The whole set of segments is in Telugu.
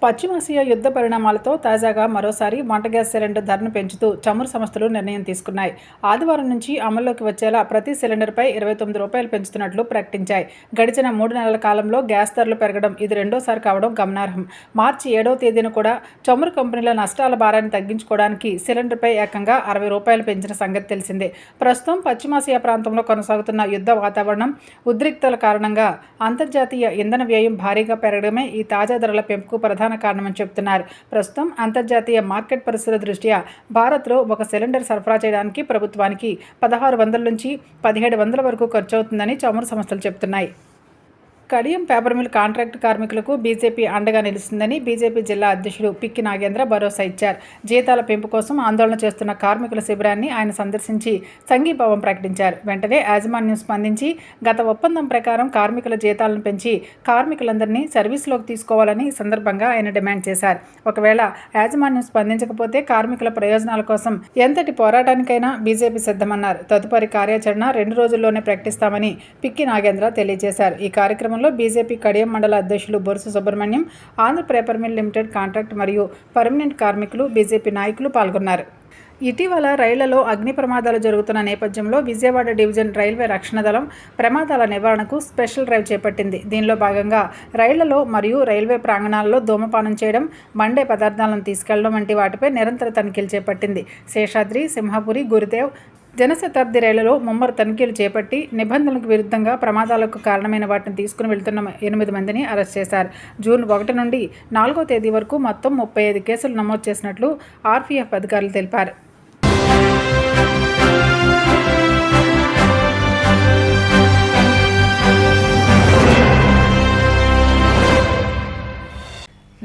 పశ్చిమాసియా యుద్ధ పరిణామాలతో తాజాగా మరోసారి వంట గ్యాస్ సిలిండర్ ధరను పెంచుతూ చమురు సంస్థలు నిర్ణయం తీసుకున్నాయి. ఆదివారం నుంచి అమల్లోకి వచ్చేలా ప్రతి సిలిండర్పై ₹29 పెంచుతున్నట్లు ప్రకటించాయి. గడిచిన 3 నెలల కాలంలో గ్యాస్ ధరలు పెరగడం ఇది రెండోసారి కావడం గమనార్హం. మార్చి 7వ తేదీన కూడా చమురు కంపెనీల నష్టాల భారాన్ని తగ్గించుకోవడానికి సిలిండర్పై ఏకంగా ₹60 పెంచిన సంగతి తెలిసిందే. ప్రస్తుతం పశ్చిమాసియా ప్రాంతంలో కొనసాగుతున్న యుద్ధ వాతావరణం, ఉద్రిక్తల కారణంగా అంతర్జాతీయ ఇంధన వ్యయం భారీగా పెరగడమే ఈ తాజా ధరల పెంపుకు ప్రధాన కారణమని చెబుతున్నారు. ప్రస్తుతం అంతర్జాతీయ మార్కెట్ పరిస్థితుల దృష్ట్యా భారత్లో ఒక సిలిండర్ సరఫరా చేయడానికి ప్రభుత్వానికి 1600 నుంచి 1700 వరకు ఖర్చవుతుందని చమురు సంస్థలు చెబుతున్నాయి. కడియం పేపర్ మిల్ కాంట్రాక్టు కార్మికులకు బీజేపీ అండగా నిలుస్తుందని బీజేపీ జిల్లా అధ్యక్షుడు పిక్కి నాగేంద్ర భరోసా ఇచ్చారు. జీతాల పెంపు కోసం ఆందోళన చేస్తున్న కార్మికుల శిబిరాన్ని ఆయన సందర్శించి సంఘీభావం ప్రకటించారు. వెంటనే యాజమాన్యం స్పందించి గత ఒప్పందం ప్రకారం కార్మికుల జీతాలను పెంచి కార్మికులందరినీ సర్వీసులోకి తీసుకోవాలని ఈ సందర్భంగా ఆయన డిమాండ్ చేశారు. ఒకవేళ యాజమాన్యం స్పందించకపోతే కార్మికుల ప్రయోజనాల కోసం ఎంతటి పోరాటానికైనా బీజేపీ సిద్ధమన్నారు. తదుపరి కార్యాచరణ 2 రోజుల్లోనే ప్రకటిస్తామని పిక్కి నాగేంద్ర తెలియజేశారు. ఈ కార్యక్రమం బీజేపీ కడియం మండల అధ్యక్షులు Borusu Subrahmanyam, Andhra paper mill limited contract మరియు పర్మనెంట్ కార్మికులు, బీజేపీ నాయకులు పాల్గొన్నారు. ఇటీవల రైళ్లలో అగ్ని ప్రమాదాలు జరుగుతున్న నేపథ్యంలో విజయవాడ డివిజన్ రైల్వే రక్షణ దళం ప్రమాదాల నివారణకు స్పెషల్ డ్రైవ్ చేపట్టింది. దీనిలో భాగంగా రైళ్లలో మరియు రైల్వే ప్రాంగణాల్లో ధూమపానం చేయడం, మండే పదార్థాలను తీసుకెళ్లడం వంటి వాటిపై నిరంతర తనిఖీలు చేపట్టింది. శేషాద్రి, సింహపురి, గురుదేవ్ జనశతాబ్ది రైళ్లలో ముమ్మరు తనిఖీలు చేపట్టి నిబంధనలకు విరుద్ధంగా ప్రమాదాలకు కారణమైన వాటిని తీసుకుని వెళ్తున్న 8 మందిని అరెస్ట్ చేశారు. జూన్ 1 నుండి 4వ తేదీ వరకు మొత్తం 35 కేసులు నమోదు చేసినట్లు ఆర్పీఎఫ్ అధికారులు తెలిపారు.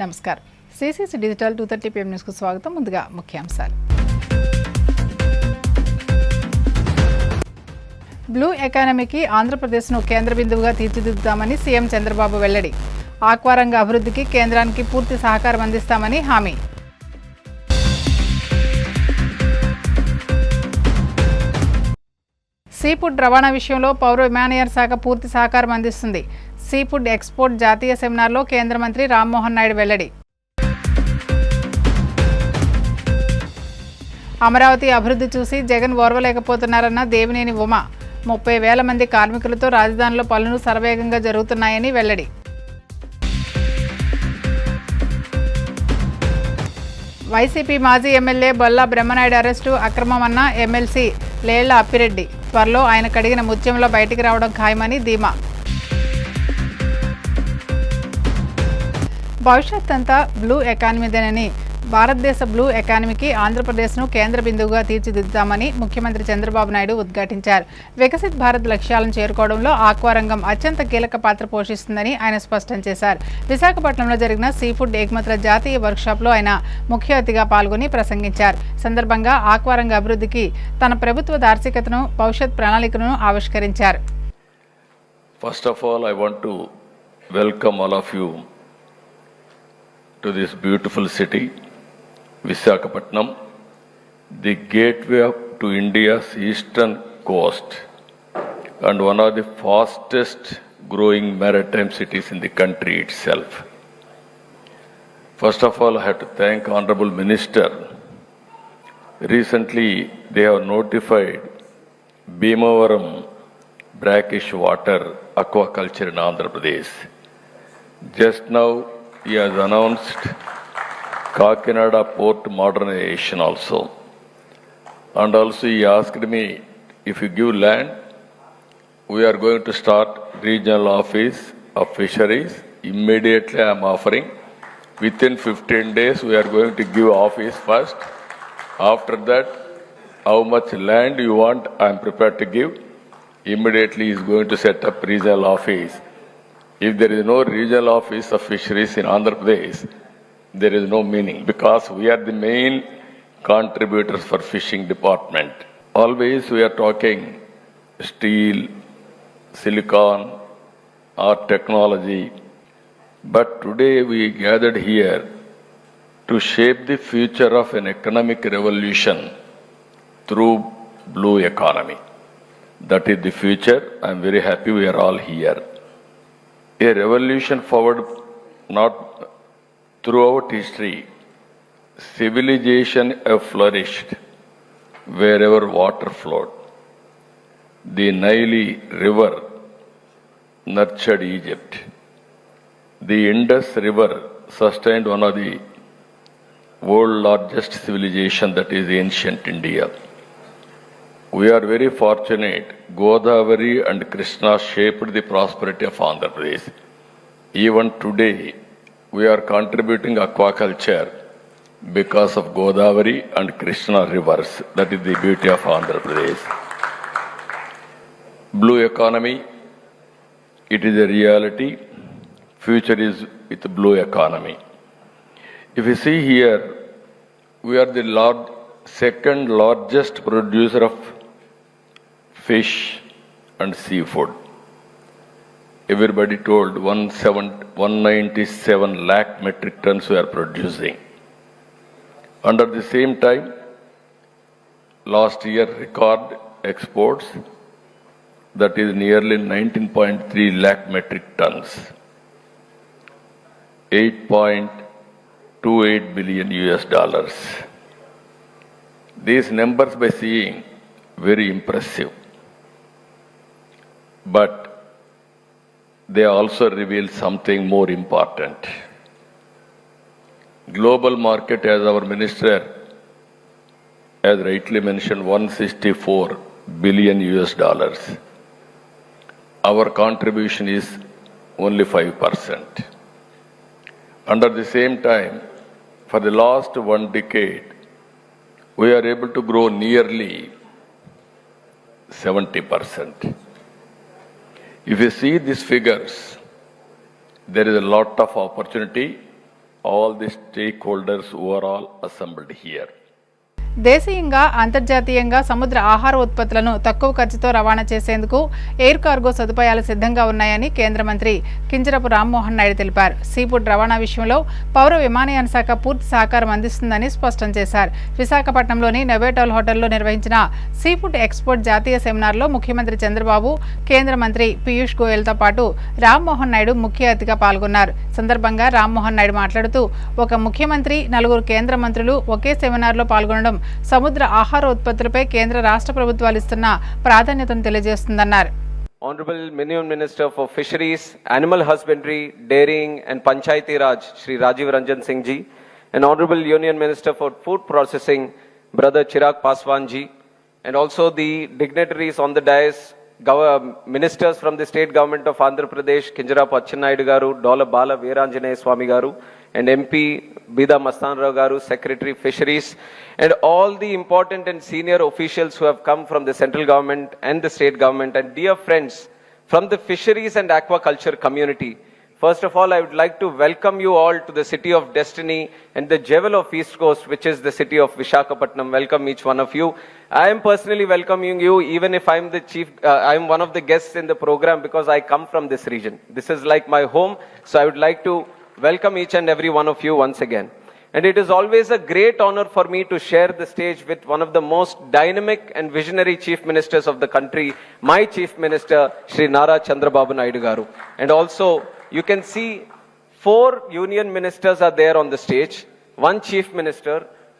నమస్కారం. సిసిసి డిజిటల్ 230 PM న్యూస్కు స్వాగతం. ముందుగా ముఖ్యాంశాలు. బ్లూ ఎకానమీకి ఆంధ్రప్రదేశ్ను కేంద్ర బిందువుగా తీర్చిదిద్దుతామని సీఎం చంద్రబాబు వెల్లడి. ఆక్వారంగ అభివృద్ధికి కేంద్రానికి పూర్తి సహకారం అందిస్తామని హామీ. సీఫుడ్ రవాణా విషయంలో పౌర విమానయాన శాఖ పూర్తి సహకారం అందిస్తుంది. సీఫుడ్ ఎక్స్పోర్ట్ జాతీయ సెమినార్లో కేంద్ర మంత్రి రామ్మోహన్ నాయుడు వెల్లడి. అమరావతి అభివృద్ధి చూసి జగన్ ఓర్వలేకపోతున్నారన్న దేవినేని ఉమ. 30,000 మంది కార్మికులతో రాజధానిలో పనులు శరవేగంగా జరుగుతున్నాయని వెల్లడి. వైసీపీ మాజీ ఎమ్మెల్యే బొల్లా బ్రహ్మనాయుడు అరెస్టు అక్రమమన్న ఎమ్మెల్సీ లేళ్ల అప్పిరెడ్డి. త్వరలో ఆయన కడిగిన ముత్యంలో బయటికి రావడం ఖాయమని ధీమా. భవిష్యత్ అంతా బ్లూ ఎకానమీదేనని, భారతదేశ బ్లూ ఎకానమీకి ఆంధ్రప్రదేశ్ను కేంద్ర బిందువుగా తీర్చిదిద్దుతామని ముఖ్యమంత్రి చంద్రబాబు నాయుడు ఉద్ఘాటించారు. వికసిత్ భారత్ లక్ష్యాలను చేరుకోవడంలో ఆక్వారంగం అత్యంత కీలక పాత్ర పోషిస్తుందని ఆయన స్పష్టం చేశారు. విశాఖపట్నంలో జరిగిన సీఫుడ్ ఎగుమతుల జాతీయ వర్క్షాప్లో ఆయన ముఖ్య అతిథిగా పాల్గొని ప్రసంగించారు. సందర్భంగా ఆక్వారంగ అభివృద్ధికి తన ప్రభుత్వ దార్శికతను, భవిష్యత్ ప్రణాళికను ఆవిష్కరించారు. First of all, I want to welcome all of you to this beautiful city, Visakhapatnam, the gateway to India's eastern coast and one of the fastest growing maritime cities in the country itself. First of all, I have to thank Honorable Minister. Recently, they have notified Bhimavaram brackish water aquaculture in Andhra Pradesh. Just now, he has announced Kakinada port modernization also. And also he asked me, if you give land, we are going to start regional office of fisheries. Immediately I am offering. Within 15 days, we are going to give office first. After that, how much land you want, I am prepared to give. Immediately he is going to set up regional office. If there is no regional office of fisheries in Andhra Pradesh, there is no meaning, because we are the main contributors for fishing department. Always we are talking steel, silicon or technology, but today we gathered here to shape the future of an economic revolution through blue economy. That is the future. I am very happy we are all here. A revolution forward, not Throughout history, civilization have flourished wherever water flowed. The Nile River nurtured Egypt. The Indus River sustained one of the world's largest civilization, that is ancient India. We are very fortunate. Godavari and Krishna shaped the prosperity of Andhra Pradesh. Even today, we are contributing aquaculture because of Godavari and Krishna rivers. That is the beauty of Andhra Pradesh. Blue economy, it is a reality. Future is with blue economy. If you see here, we are the second largest producer of fish and seafood. Everybody told 197 lakh metric tons we are producing. Under the same time, last year record exports, that is nearly 19.3 lakh metric tons, 8.28 billion US dollars. These numbers by seeing very impressive, but they also reveal something more important. Global market, as our minister has rightly mentioned, 164 billion US dollars. Our contribution is only 5%. Under the same time, for the last 1 decade, we are able to grow nearly 70%. If you see these figures, there is a lot of opportunity. All the stakeholders who are all assembled here. దేశీయంగా అంతర్జాతీయంగా సముద్ర ఆహార ఉత్పత్తులను తక్కువ ఖర్చుతో రవాణా చేసేందుకు ఎయిర్ కార్గో సదుపాయాలు సిద్ధంగా ఉన్నాయని కేంద్ర మంత్రి కింజరపు రామ్మోహన్ నాయుడు తెలిపారు. సీఫుడ్ రవాణా విషయంలో పౌర విమానయాన శాఖ పూర్తి సహకారం అందిస్తుందని స్పష్టం చేశారు. విశాఖపట్నంలోని నోవోటెల్ హోటల్లో నిర్వహించిన సీఫుడ్ ఎక్స్పోర్ట్ జాతీయ సెమినార్లో ముఖ్యమంత్రి చంద్రబాబు, కేంద్ర మంత్రి పీయూష్ గోయల్తో పాటు రామ్మోహన్ నాయుడు ముఖ్య అతిథిగా పాల్గొన్నారు. సందర్భంగా రామ్మోహన్ నాయుడు మాట్లాడుతూ, ఒక ముఖ్యమంత్రి, 4 కేంద్ర మంత్రులు ఒకే సెమినార్లో పాల్గొనడం సముద్ర ఆహార ఉత్పత్తులపై కేంద్ర రాష్ట్ర ప్రభుత్వాలు ఇస్తున్న ప్రాధాన్యతను తెలియజేస్తుందన్నారు. Honorable Union Minister for Fisheries, Animal Husbandry, Dairying and Panchayati Raj, Shri Rajiv Ranjan Singh ji, and Honorable Union Minister for Food Processing, Brother Chirag Paswan ji, and also the dignitaries on the dais, ministers from the state government of Andhra Pradesh, Kinjarapu Achinayudu garu, Dola Bala Veeranjanaya Swami garu, and MP Bida Mastanrao garu, Secretary Fisheries, and all the important and senior officials who have come from the central government and the state government, and dear friends from the fisheries and aquaculture community. First of all, I would like to welcome you all to the city of destiny and the jewel of East Coast, which is the city of Visakhapatnam. Welcome each one of you. I am personally welcoming you, even if I am one of the guests in the program, because I come from this region. This is like my home, so I would like to welcome each and every one of you once again. And it is always a great honor for me to share the stage with one of the most dynamic and visionary chief ministers of the country, my chief minister, Shri Nara Chandrababu Naidu garu. And also, you can see 4 union ministers are there on the stage, 1 chief minister,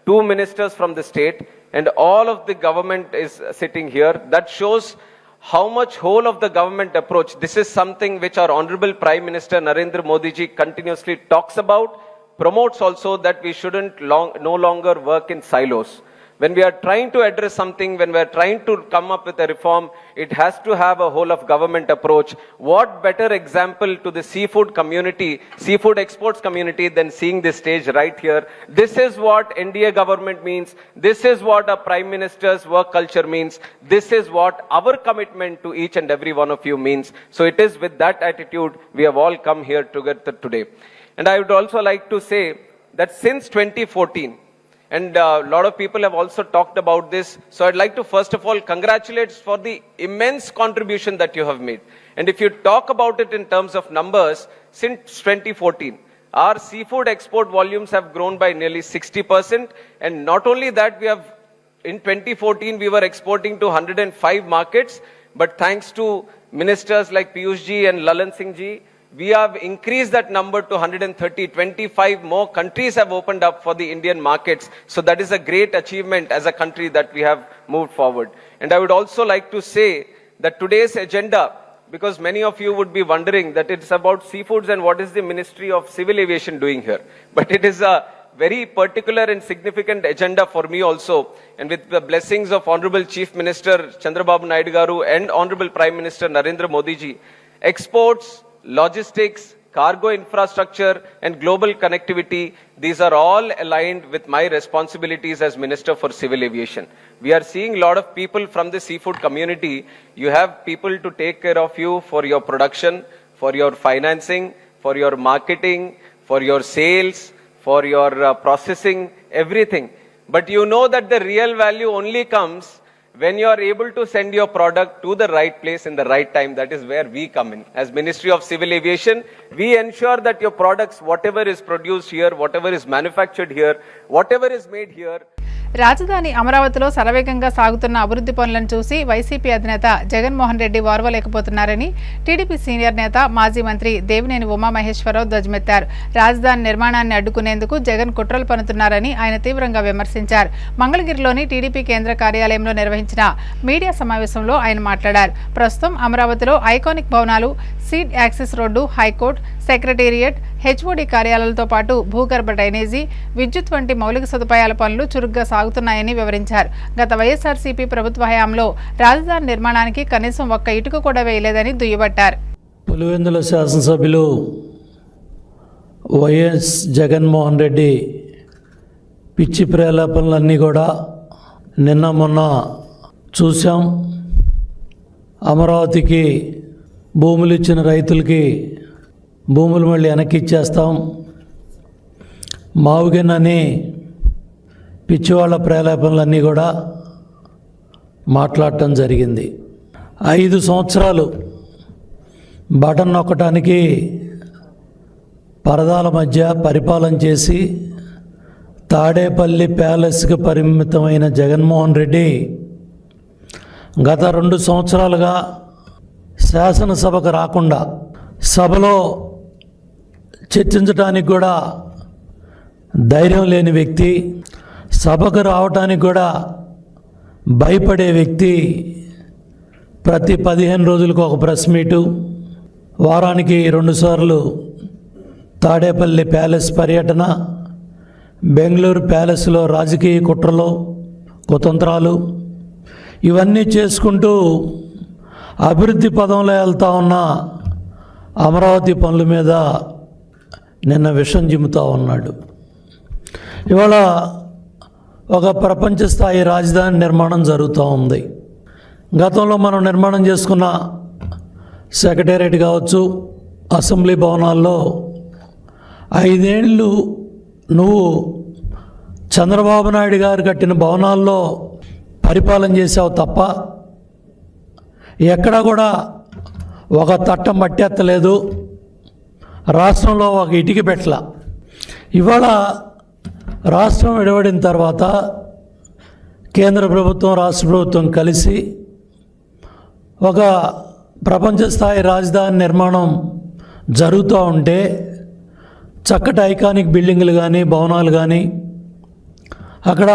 2 ministers from the state, and all of the government is sitting here. That shows how much whole of the government approach. This is something which our Honorable Prime Minister Narendra Modi ji continuously talks about, promotes also, that we shouldn't no longer work in silos. When we are trying to address something, when we are trying to come up with a reform, it has to have a whole of government approach. What better example to the seafood community, seafood exports community, than seeing this stage right here? This is what NDA government means. This is what our Prime Minister's work culture means. This is what our commitment to each and every one of you means. So it is with that attitude we have all come here together today. And I would also like to say that since 2014, and a lot of people have also talked about this, so I'd like to first of all congratulate for the immense contribution that you have made. And if you talk about it in terms of numbers, since 2014, our seafood export volumes have grown by nearly 60%. And not only that, in 2014, we were exporting to 105 markets, but thanks to ministers like Piyush ji and Lalan Singh ji, we have increased that number to 130. 25 more countries have opened up for the Indian markets. So that is a great achievement as a country that we have moved forward. And I would also like to say that today's agenda, because many of you would be wondering that it's about seafoods and what is the Ministry of Civil Aviation doing here. But it is a very particular and significant agenda for me also. And with the blessings of Honorable Chief Minister Chandrababu Naidu Garu and Honorable Prime Minister Narendra Modi ji, exports, logistics, cargo infrastructure and global connectivity, these are all aligned with my responsibilities as Minister for Civil Aviation. We are seeing a lot of people from the seafood community. You have people to take care of you for your production, for your financing, for your marketing, for your sales, for your processing, everything. But you know that the real value only comes when you are able to send your product to the right place in the right time. That is where we come in. As Ministry of Civil Aviation, we ensure that your products, whatever is produced here, whatever is manufactured here, whatever is made here, రాజధాని అమరావతిలో శరవేగంగా సాగుతున్న అభివృద్ధి పనులను చూసి వైసీపీ అధినేత జగన్మోహన్ రెడ్డి ఓర్వలేకపోతున్నారని టీడీపీ సీనియర్ నేత మాజీ మంత్రి దేవినేని ఉమామహేశ్వరరావు ధ్వజమెత్తారు. రాజధాని నిర్మాణాన్ని అడ్డుకునేందుకు జగన్ కుట్రలు పన్నుతున్నారని ఆయన తీవ్రంగా విమర్శించారు. మంగళగిరిలోని టీడీపీ కేంద్ర కార్యాలయంలో నిర్వహించిన మీడియా సమావేశంలో ఆయన మాట్లాడారు. ప్రస్తుతం అమరావతిలో ఐకానిక్ భవనాలు, seed access road, high court, secretariat, HOD కార్యాలయాలతో పాటు భూగర్భ డ్రైనేజీ, విద్యుత్ వంటి మౌలిక సదుపాయాల పనులు చురుగ్గా సాగుతున్నాయని వివరించారు. గత వైఎస్ఆర్సీపీ ప్రభుత్వ హయాంలో రాజధాని నిర్మాణానికి కనీసం ఒక్క ఇటుక కూడా వేయలేదని దుయ్యబట్టారు. పులివెందుల శాసనసభ్యులు వైఎస్ జగన్మోహన్ రెడ్డి పిచ్చి ప్రేలాపనలన్నీ కూడా నిన్న మొన్న చూసాం. అమరావతికి భూములు ఇచ్చిన రైతులకి భూములు మళ్ళీ వెనక్కి ఇచ్చేస్తాం, మావుగినని పిచ్చివాళ్ల ప్రేలాపనలన్నీ కూడా మాట్లాడటం జరిగింది. 5 సంవత్సరాలు బటన్ నొక్కటానికి పరదాల మధ్య పరిపాలన చేసి తాడేపల్లి ప్యాలెస్కి పరిమితమైన జగన్మోహన్ రెడ్డి గత 2 సంవత్సరాలుగా శాసనసభకు రాకుండా, సభలో చర్చించడానికి కూడా ధైర్యం లేని వ్యక్తి, సభకు రావటానికి కూడా భయపడే వ్యక్తి ప్రతి 15 రోజులకు ఒక ప్రెస్ మీటు, వారానికి 2 సార్లు తాడేపల్లి ప్యాలెస్ పర్యటన, బెంగళూరు ప్యాలెస్లో రాజకీయ కుట్రలు, కుతంత్రాలు ఇవన్నీ చేసుకుంటూ అభివృద్ధి పదంలో వెళ్తూ ఉన్న అమరావతి పనుల మీద నిన్న విషం జిమ్ముతూ ఉన్నాడు. ఇవాళ ఒక ప్రపంచ స్థాయి రాజధాని నిర్మాణం జరుగుతూ ఉంది. గతంలో మనం నిర్మాణం చేసుకున్న సెక్రటేరియట్ కావచ్చు, అసెంబ్లీ భవనాల్లో 5 ఏళ్ళు నువ్వు చంద్రబాబు నాయుడు గారు కట్టిన భవనాల్లో పరిపాలన చేసావు తప్ప ఎక్కడా కూడా ఒక తట్టం మట్టెత్తలేదు, రాష్ట్రంలో ఒక ఇటుక పెట్టల. ఇవాళ రాష్ట్రం విడవడిన తర్వాత కేంద్ర ప్రభుత్వం, రాష్ట్ర ప్రభుత్వం కలిసి ఒక ప్రపంచ స్థాయి రాజధాని నిర్మాణం జరుగుతూ ఉంటే చక్కటి ఐకానిక్ బిల్డింగులు కానీ, భవనాలు కానీ, అక్కడ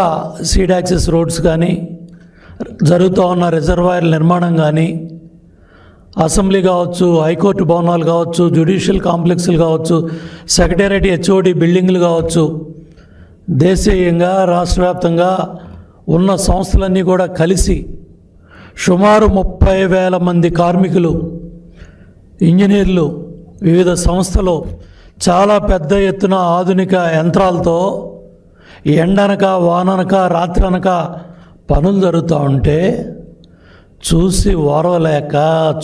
సీడ్ యాక్సెస్ రోడ్స్ కానీ, జరుగుతూ ఉన్న రిజర్వాయర్ నిర్మాణం కానీ, అసెంబ్లీ కావచ్చు, హైకోర్టు భవనాలు కావచ్చు, జ్యుడిషియల్ కాంప్లెక్స్లు కావచ్చు, సెక్రటేరియట్, హెచ్ఓడి బిల్డింగులు కావచ్చు, దేశీయంగా రాష్ట్ర వ్యాప్తంగా ఉన్న సంస్థలన్నీ కూడా కలిసి సుమారు 30,000 మంది కార్మికులు, ఇంజనీర్లు, వివిధ సంస్థలు చాలా పెద్ద ఎత్తున ఆధునిక యంత్రాలతో ఎండనక వాననక రాత్రనక పనులు జరుగుతూ ఉంటే చూసి ఓర్వలేక,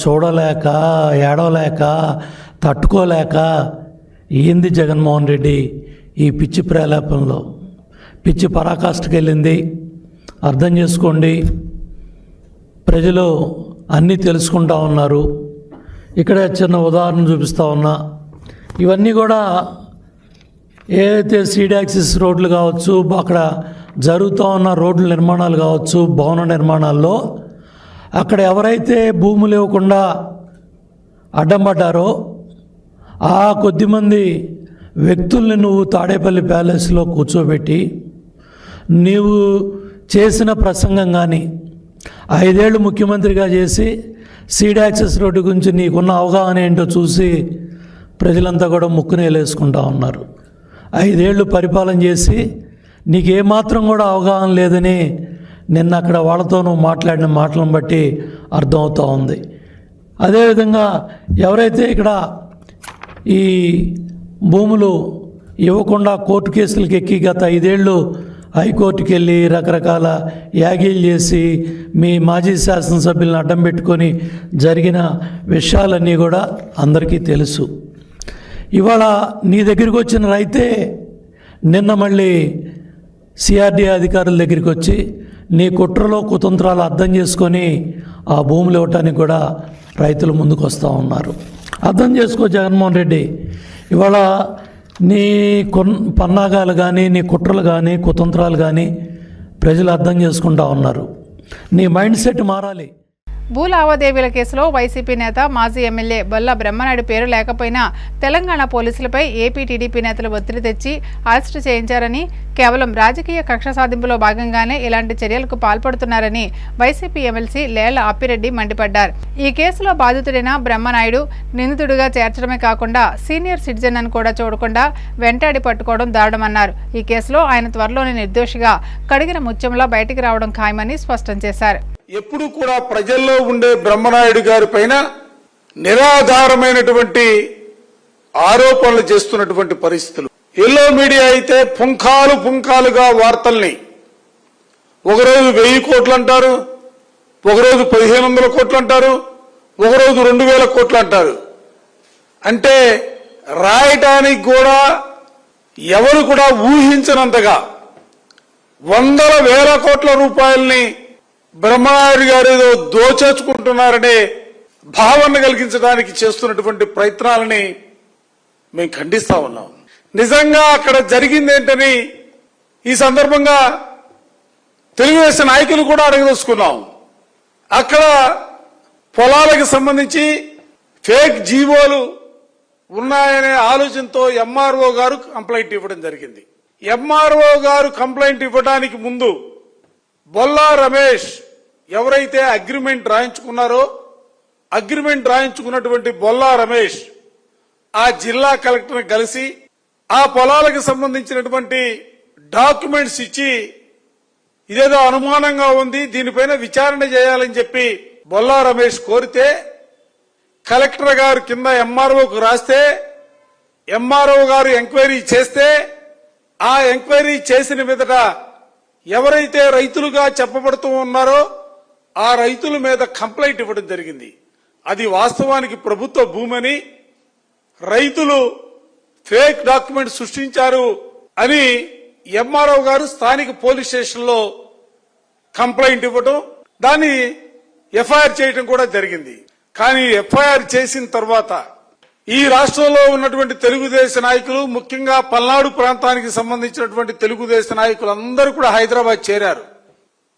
చూడలేక, ఏడవలేక, తట్టుకోలేక ఏంది జగన్మోహన్ రెడ్డి ఈ పిచ్చి ప్రేలాపంలో, పిచ్చి పరాకాష్ఠకి వెళ్ళింది. అర్థం చేసుకోండి, ప్రజలు అన్నీ తెలుసుకుంటా ఉన్నారు. ఇక్కడే చిన్న ఉదాహరణ చూపిస్తూ ఉన్నా. ఇవన్నీ కూడా ఏదైతే సీడ్ యాక్సిస్ రోడ్లు కావచ్చు, అక్కడ జరుగుతూ ఉన్న రోడ్ల నిర్మాణాలు కావచ్చు, భవన నిర్మాణాల్లో అక్కడ ఎవరైతే భూములు ఇవ్వకుండా అడ్డం పడ్డారో ఆ కొద్దిమంది వ్యక్తుల్ని నువ్వు తాడేపల్లి ప్యాలెస్లో కూర్చోబెట్టి నీవు చేసిన ప్రసంగం కానీ 5 ఏళ్ళు ముఖ్యమంత్రిగా చేసి సీడ్ యాక్సెస్ రోడ్డు గురించి నీకున్న అవగాహన ఏంటో చూసి ప్రజలంతా కూడా ముక్కునేలేసుకుంటా ఉన్నారు. 5 ఏళ్ళు పరిపాలన చేసి నీకేమాత్రం కూడా అవగాహన లేదని నిన్న అక్కడ వాళ్ళతో నువ్వు మాట్లాడిన మాటలను బట్టి అర్థమవుతూ ఉంది. అదేవిధంగా ఎవరైతే ఇక్కడ ఈ భూములు ఇవ్వకుండా కోర్టు కేసులకు ఎక్కి గత 5 ఏళ్ళు హైకోర్టుకి వెళ్ళి రకరకాల యాగీలు చేసి మీ మాజీ శాసనసభ్యులను అడ్డం పెట్టుకొని జరిగిన విషయాలన్నీ కూడా అందరికీ తెలుసు. ఇవాళ నీ దగ్గరికి వచ్చిన రైతే నిన్న మళ్ళీ సిఆర్డీ అధికారుల దగ్గరికి వచ్చి నీ కుట్రలో కుతంత్రాలు అర్థం చేసుకొని ఆ భూములు ఇవ్వటానికి కూడా రైతులు ముందుకు వస్తూ ఉన్నారు. అర్థం చేసుకో జగన్మోహన్ రెడ్డి, ఇవాళ నీ పన్నాగాలు కానీ నీ కుట్రలు కానీ కుతంత్రాలు కానీ ప్రజలు అర్థం చేసుకుంటా ఉన్నారు. నీ మైండ్ సెట్ మారాలి. భూ లావాదేవీల కేసులో వైసీపీ నేత మాజీ ఎమ్మెల్యే బొల్లా బ్రహ్మనాయుడు పేరు లేకపోయినా తెలంగాణ పోలీసులపై ఏపీ టీడీపీ నేతలు ఒత్తిడి తెచ్చి అరెస్టు చేయించారని, కేవలం రాజకీయ కక్ష సాధింపులో భాగంగానే ఇలాంటి చర్యలకు పాల్పడుతున్నారని వైసీపీ ఎమ్మెల్సీ లేళ్ల అప్పిరెడ్డి మండిపడ్డారు. ఈ కేసులో బాధితుడైన బ్రహ్మనాయుడు నిందితుడిగా చేర్చడమే కాకుండా సీనియర్ సిటిజన్ అని కూడా చూడకుండా వెంటాడి పట్టుకోవడం దారుణమన్నారు. ఈ కేసులో ఆయన త్వరలోనే నిర్దోషిగా కడిగిన ముత్యంలో బయటికి రావడం ఖాయమని స్పష్టం చేశారు. ఎప్పుడు కూడా ప్రజల్లో ఉండే బ్రహ్మనాయుడు గారి పైన నిరాధారమైనటువంటి ఆరోపణలు చేస్తున్నటువంటి పరిస్థితులు. ఎల్లో మీడియా అయితే పుంఖాలుగా వార్తల్ని ఒకరోజు 1000 కోట్లు అంటారు, ఒకరోజు 1500 కోట్లు అంటారు, ఒకరోజు 2000 కోట్లు అంటారు. అంటే రాయటానికి కూడా ఎవరు కూడా ఊహించనంతగా వందల వేల కోట్ల రూపాయల్ని బ్రహ్మనాయుడు గారు ఏదో దోచేసుకుంటున్నారనే భావన కలిగించడానికి చేస్తున్నటువంటి ప్రయత్నాలని మేము ఖండిస్తా ఉన్నాం. నిజంగా అక్కడ జరిగిందేంటని ఈ సందర్భంగా తెలుగుదేశం నాయకులు కూడా అడగదలుచుకున్నాం. అక్కడ పొలాలకు సంబంధించి ఫేక్ జీవోలు ఉన్నాయనే ఆలోచనతో ఎంఆర్ఓ గారు కంప్లైంట్ ఇవ్వడం జరిగింది. ఎంఆర్ఓ గారు కంప్లైంట్ ఇవ్వడానికి ముందు బొల్లా రమేష్ ఎవరైతే అగ్రిమెంట్ రాయించుకున్నారో అగ్రిమెంట్ రాయించుకున్నటువంటి బొల్లా రమేష్ ఆ జిల్లా కలెక్టర్ని కలిసి ఆ పొలాలకు సంబంధించినటువంటి డాక్యుమెంట్స్ ఇచ్చి ఇదేదో అనుమానంగా ఉంది, దీనిపైన విచారణ చేయాలని చెప్పి బొల్లా రమేష్ కోరితే కలెక్టర్ గారు కింద ఎంఆర్ఓకు రాస్తే ఎంఆర్ఓ గారు ఎంక్వైరీ చేస్తే ఆ ఎంక్వైరీ చేసిన మీదట ఎవరైతే రైతులుగా చెప్పబడుతూ ఉన్నారో ఆ రైతుల మీద కంప్లైంట్ ఇవ్వడం జరిగింది. అది వాస్తవానికి ప్రభుత్వ భూమని రైతులు ఫేక్ డాక్యుమెంట్ సృష్టించారు అని ఎంఆర్ఓ గారు స్థానిక పోలీస్ స్టేషన్ లో కంప్లైంట్ ఇవ్వడం, దాన్ని ఎఫ్ఐఆర్ చేయడం కూడా జరిగింది. కానీ ఎఫ్ఐఆర్ చేసిన తర్వాత ఈ రాష్ట్రంలో ఉన్నటువంటి తెలుగుదేశం నాయకులు, ముఖ్యంగా పల్నాడు ప్రాంతానికి సంబంధించినటువంటి తెలుగుదేశం నాయకులు అందరూ కూడా హైదరాబాద్ చేరారు.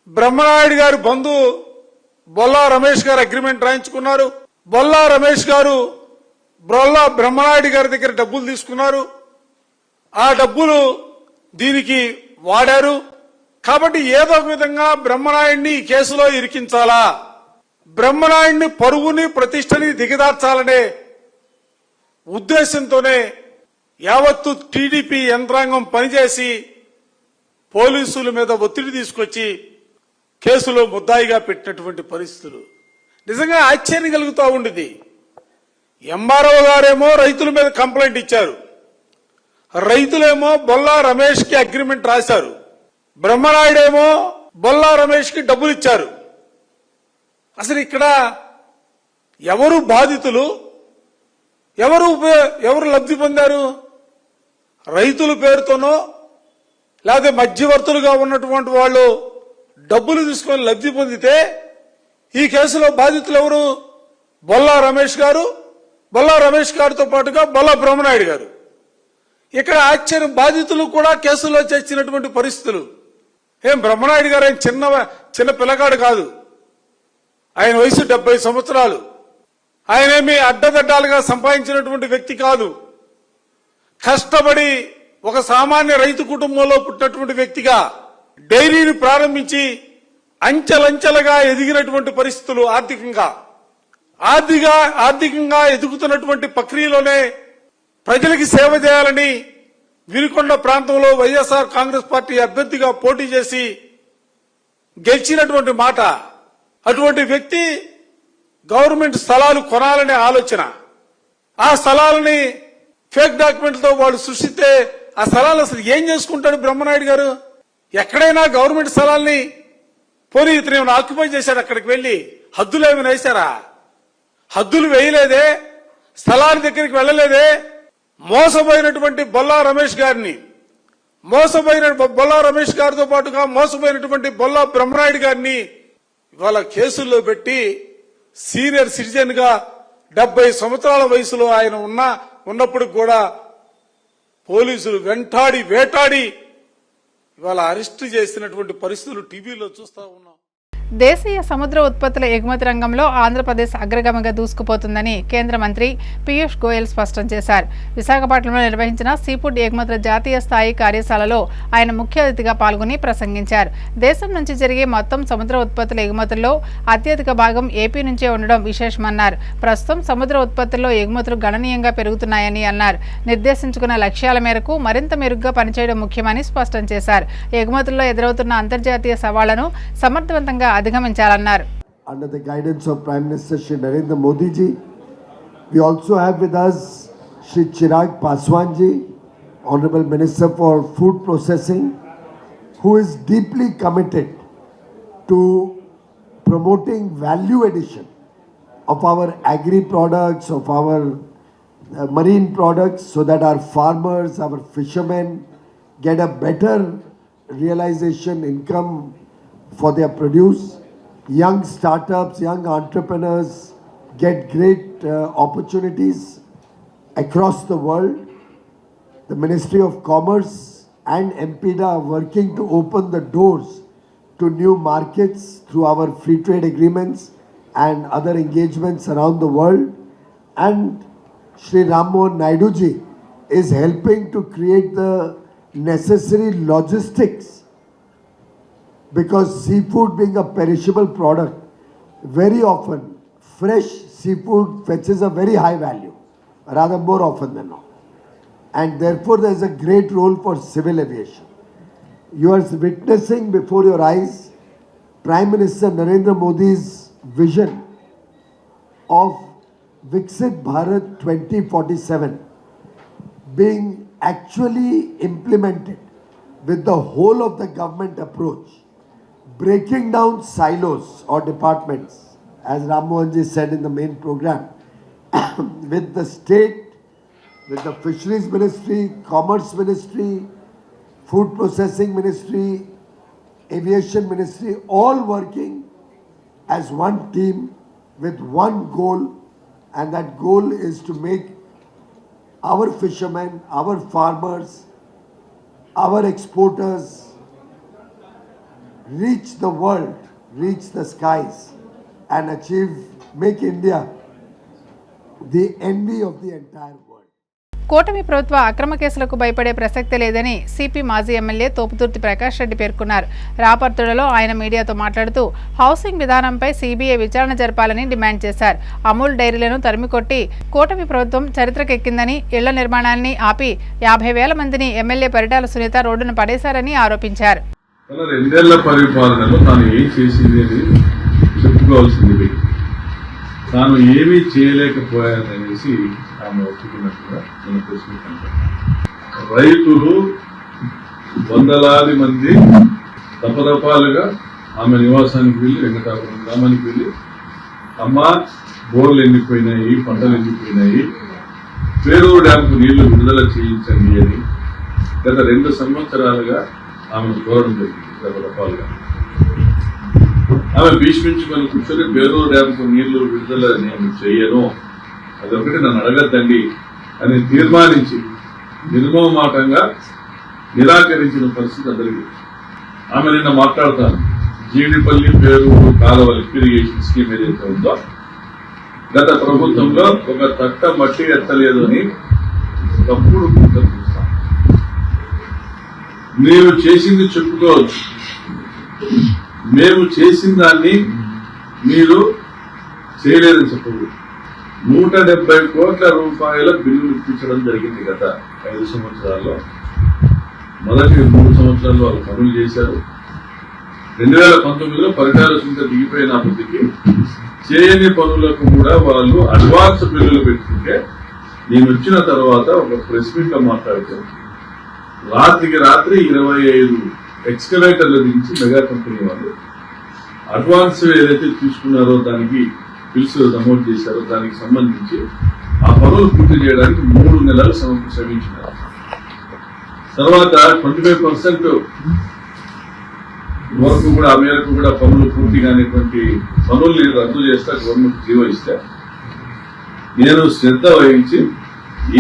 బ్రహ్మనాయుడు గారి బంధువు బొల్లా రమేష్ గారు అగ్రిమెంట్ రాయించుకున్నారు. బొల్లా రమేష్ గారు బ్రహ్మనాయుడు గారి దగ్గర డబ్బులు తీసుకున్నారు. ఆ డబ్బులు దీనికి వాడారు. కాబట్టి ఏదో ఒక విధంగా బ్రహ్మనాయుడిని ఈ కేసులో ఇరికించాలా, బ్రహ్మనాయుడిని పరువుని ప్రతిష్టని దిగదార్చాలనే ఉద్దేశంతోనే యావత్తు టీడీపీ యంత్రాంగం పనిచేసి పోలీసుల మీద ఒత్తిడి తీసుకొచ్చి కేసులో ముద్దాయిగా పెట్టినటువంటి పరిస్థితులు నిజంగా ఆశ్చర్యం కలుగుతూ ఉండేది. ఎంఆర్ఓ గారేమో రైతుల మీద కంప్లైంట్ ఇచ్చారు, రైతులేమో బొల్లా రమేష్ కి అగ్రిమెంట్ రాశారు, బ్రహ్మనాయుడేమో బొల్లా రమేష్ కి డబ్బులు ఇచ్చారు. అసలు ఇక్కడ ఎవరు బాధితులు, ఎవరు లబ్ధి పొందారు? రైతుల పేరుతోనో లేకపోతే మధ్యవర్తులుగా ఉన్నటువంటి వాళ్ళు డబ్బులు తీసుకొని లబ్ధి పొందితే ఈ కేసులో బాధితులు ఎవరు? బొల్లా రమేష్ గారు, బొల్లా రమేష్ గారితో పాటుగా బొల్లా బ్రహ్మనాయుడు గారు. ఇక్కడ ఆశ్చర్యం, బాధితులు కూడా కేసులో చేర్చినటువంటి పరిస్థితులు. ఏం బ్రహ్మనాయుడు గారు చిన్న పిల్లగాడు కాదు, ఆయన వయసు 70 సంవత్సరాలు. ఆయనేమి అడ్డదడ్డాలుగా సంపాదించినటువంటి వ్యక్తి కాదు. కష్టపడి ఒక సామాన్య రైతు కుటుంబంలో పుట్టినటువంటి వ్యక్తిగా డైరీని ప్రారంభించి అంచెలంచెలుగా ఎదిగినటువంటి పరిస్థితులు ఆర్థికంగా ఎదుగుతున్నటువంటి ప్రక్రియలోనే ప్రజలకి సేవ చేయాలని వినుకొండ ప్రాంతంలో వైఎస్ఆర్ కాంగ్రెస్ పార్టీ అభ్యర్థిగా పోటీ చేసి గెలిచినటువంటి మాట. అటువంటి వ్యక్తి గవర్నమెంట్ స్థలాలు కొనాలనే ఆలోచన, ఆ స్థలాలని ఫేక్ డాక్యుమెంట్లతో వాళ్ళు సృష్టిస్తే ఆ స్థలాలు అసలు ఏం చేసుకుంటాడు బ్రహ్మనాయుడు గారు? ఎక్కడైనా గవర్నమెంట్ స్థలాల్ని పోనీ ఇతను ఆక్యుపై చేశాడు, అక్కడికి వెళ్లి హద్దులు ఏమైనా వేశారా? హద్దులు వేయలేదే, స్థలాల దగ్గరికి వెళ్లలేదే. మోసపోయినటువంటి బొల్లా రమేష్ గారితో పాటుగా మోసపోయినటువంటి బొల్లా బ్రహ్మనాయుడు గారిని ఇవాళ కేసుల్లో పెట్టి సీనియర్ సిటిజన్ గా 70 సంవత్సరాల వయసులో ఆయన ఉన్నప్పుడు కూడా పోలీసులు వేటాడి ఇవాళ అరెస్టు చేసినటువంటి పరిస్థితులు టీవీలో చూస్తా ఉన్నాం. దేశీయ సముద్ర ఉత్పత్తుల ఎగుమతి రంగంలో ఆంధ్రప్రదేశ్ అగ్రగామిగా దూసుకుపోతుందని కేంద్ర మంత్రి పీయూష్ గోయల్ స్పష్టం చేశారు. విశాఖపట్నంలో నిర్వహించిన సీఫుడ్ ఎగుమతుల జాతీయ స్థాయి కార్యశాలలో ఆయన ముఖ్య అతిథిగా పాల్గొని ప్రసంగించారు. దేశం నుంచి జరిగే మొత్తం సముద్ర ఉత్పత్తుల ఎగుమతుల్లో అత్యధిక భాగం ఏపీ నుంచే ఉండడం విశేషమన్నారు. ప్రస్తుతం సముద్ర ఉత్పత్తుల్లో ఎగుమతులు గణనీయంగా పెరుగుతున్నాయని అన్నారు. నిర్దేశించుకున్న లక్ష్యాల మేరకు మరింత మెరుగ్గా పనిచేయడం ముఖ్యమని స్పష్టం చేశారు. ఎగుమతుల్లో ఎదురవుతున్న అంతర్జాతీయ సవాళ్లను సమర్థవంతంగా అధిగమించాలన్నారు. Under the guidance of Prime Minister Shri Narendra Modi ji, we also have with us Shri Chirag Paswan ji, Honorable Minister for Food Processing, who is deeply committed to promoting value addition of our agri products, of our marine products, so that our farmers, our fishermen get a better realization income for their produce. Young startups, young entrepreneurs get great opportunities across the world. The Ministry of Commerce and MPDA are working to open the doors to new markets through our free trade agreements and other engagements around the world. And Shri Ram Mohan Naidu ji is helping to create the necessary logistics, because seafood being a perishable product, very often fresh seafood fetches a very high value, rather more often than not. And therefore there is a great role for civil aviation. You are witnessing before your eyes Prime Minister Narendra Modi's vision of Viksit Bharat 2047 being actually implemented with the whole of the government approach, breaking down silos or departments, as Ram Mohan ji said in the main program, with the state, with the Fisheries Ministry, Commerce Ministry, Food Processing Ministry, Aviation Ministry, all working as one team with one goal, and that goal is to make our fishermen, our farmers, our exporters reach the world, reach the skies, and make India the envy of the entire world. కూటమి ప్రభుత్వ అక్రమ కేసులకు భయపడే ప్రసక్తే లేదని సిపి మాజీ ఎమ్మెల్యే తోపుదుర్తి ప్రకాష్ రెడ్డి పేర్కొన్నారు. రాపర్తులలో ఆయన మీడియాతో మాట్లాడుతూ హౌసింగ్ విధానంపై సిబిఐ విచారణ జరపాలని డిమాండ్ చేశారు. అమూల్ డైరీలను తరిమికొట్టి కూటమి ప్రభుత్వం చరిత్రకెక్కిందని, ఇళ్ల నిర్మాణాన్ని ఆపి 50,000 మందిని ఎమ్మెల్యే పరిటాల సునీత రోడ్డున పడేశారని ఆరోపించారు. 2 ఏళ్ల పరిపాలనలో తాను ఏం చేసింది అని చెప్పుకోవాల్సింది, తాను ఏమీ చేయలేకపోయాననేసి ఆమె ఒప్పుకున్నట్టుగా నేను ప్రశ్నించాను. రైతులు వందలాది మంది తపతపాలుగా ఆమె నివాసానికి వెళ్ళి, వెంకటాపురం గ్రామానికి వెళ్ళి, అమ్మ బోర్లు ఎండిపోయినాయి, పంటలు ఎండిపోయినాయి, పేరూరు డ్యాంకు నీళ్లు విడుదల చేయించండి అని గత 2 సంవత్సరాలుగా ఆమెను కోరడం జరిగింది. తపతపాలుగా ఆమె భీష్మించుకొని కూర్చొని పేరూరు డ్యాంకు నీళ్లు విడుదల నేను చెయ్యను, అదొకటి నన్ను అడగద్దండి అని తీర్మానించి నిర్మమాటంగా నిరాకరించిన పరిస్థితి అందరికీ. ఆమె నిన్న మాట్లాడతాను, జీడిపల్లి పేరూరు కాలువ లిఫ్ట్ ఇరిగేషన్ స్కీమ్ ఏదైతే ఉందో గత ప్రభుత్వంలో ఒక తట్ట మట్టి ఎత్తలేదు అని తప్పుడు గుర్తు చూస్తాం. మీరు చేసింది చెప్పుకోవచ్చు, మేము చేసిన దాన్ని మీరు చేయలేదని చెప్పకూడదు. 170 కోట్ల రూపాయల బిల్లులు ఇప్పించడం జరిగింది గత 5 సంవత్సరాల్లో. మొదటి 3 సంవత్సరాల్లో వాళ్ళు పనులు చేశారు. 2019లో పరిటాల సుందర దిగిపోయినప్పటికీ చేయని పనులకు కూడా వాళ్ళు అడ్వాన్స్ బిల్లులు పెట్టుకుంటే, నేను వచ్చిన తర్వాత ఒక ప్రెస్ మీట్ లో మాట్లాడుతూ రాత్రికి రాత్రి 25 ఎక్స్కవేటర్ల నుంచి మెగా కంపెనీ వాళ్ళు అడ్వాన్స్ ఏదైతే తీసుకున్నారో దానికి బిల్స్ నమోదు చేశారో దానికి సంబంధించి ఆ పనులు పూర్తి చేయడానికి 3 నెలలు శ్రమించినారు. తర్వాత 25% వరకు కూడా ఆ మేరకు కూడా పనులు పూర్తి కానిటువంటి పనుల్ని రద్దు చేస్తా గవర్నమెంట్ జీవో ఇస్తే, నేను శ్రద్ధ వహించి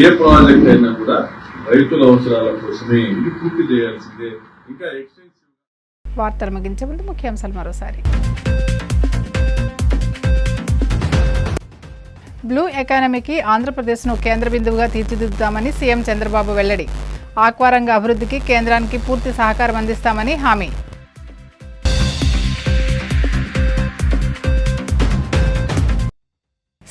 ఏ ప్రాజెక్ట్ అయినా కూడా రైతుల అవసరాల కోసమే ఇది పూర్తి చేయాల్సిందే. ఇంకా ఎక్స్టెన్సివ్ వార్తలు ముగించే ముందు ముఖ్యాంశాలు మరోసారి. బ్లూ ఎకానమీకి ఆంధ్రప్రదేశ్ను కేంద్ర బిందువుగా తీర్చిదిద్దుతామని సీఎం చంద్రబాబు వెల్లడి. ఆక్వారంగ అభివృద్ధికి కేంద్రానికి పూర్తి సహకారం అందిస్తామని హామీ.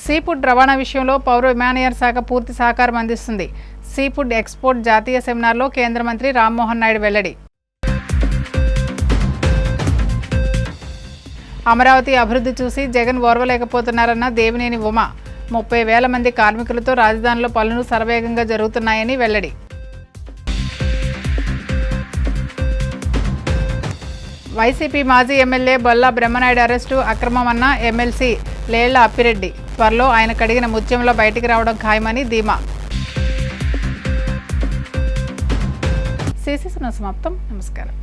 సీఫుడ్ రవాణా విషయంలో పౌర విమానయాన శాఖ పూర్తి సహకారం అందిస్తుంది. సీఫుడ్ ఎక్స్పోర్ట్ జాతీయ సెమినార్లో కేంద్ర మంత్రి రామ్మోహన్ నాయుడు వెల్లడి. అమరావతి అభివృద్ధి చూసి జగన్ ఓర్వలేకపోతున్నారన్న దేవినేని ఉమ. 30,000 మంది కార్మికులతో రాజధానిలో పనులు శరవేగంగా జరుగుతున్నాయని వెల్లడి. వైసీపీ మాజీ ఎమ్మెల్యే బొల్లా బ్రహ్మనాయుడు అరెస్టు అక్రమమన్న ఎమ్మెల్సీ లేళ్ల అప్పిరెడ్డి. త్వరలో ఆయన కడిగిన ముత్యంలో బయటికి రావడం ఖాయమని ధీమా. సీసీ సమాప్తం. నమస్కారం.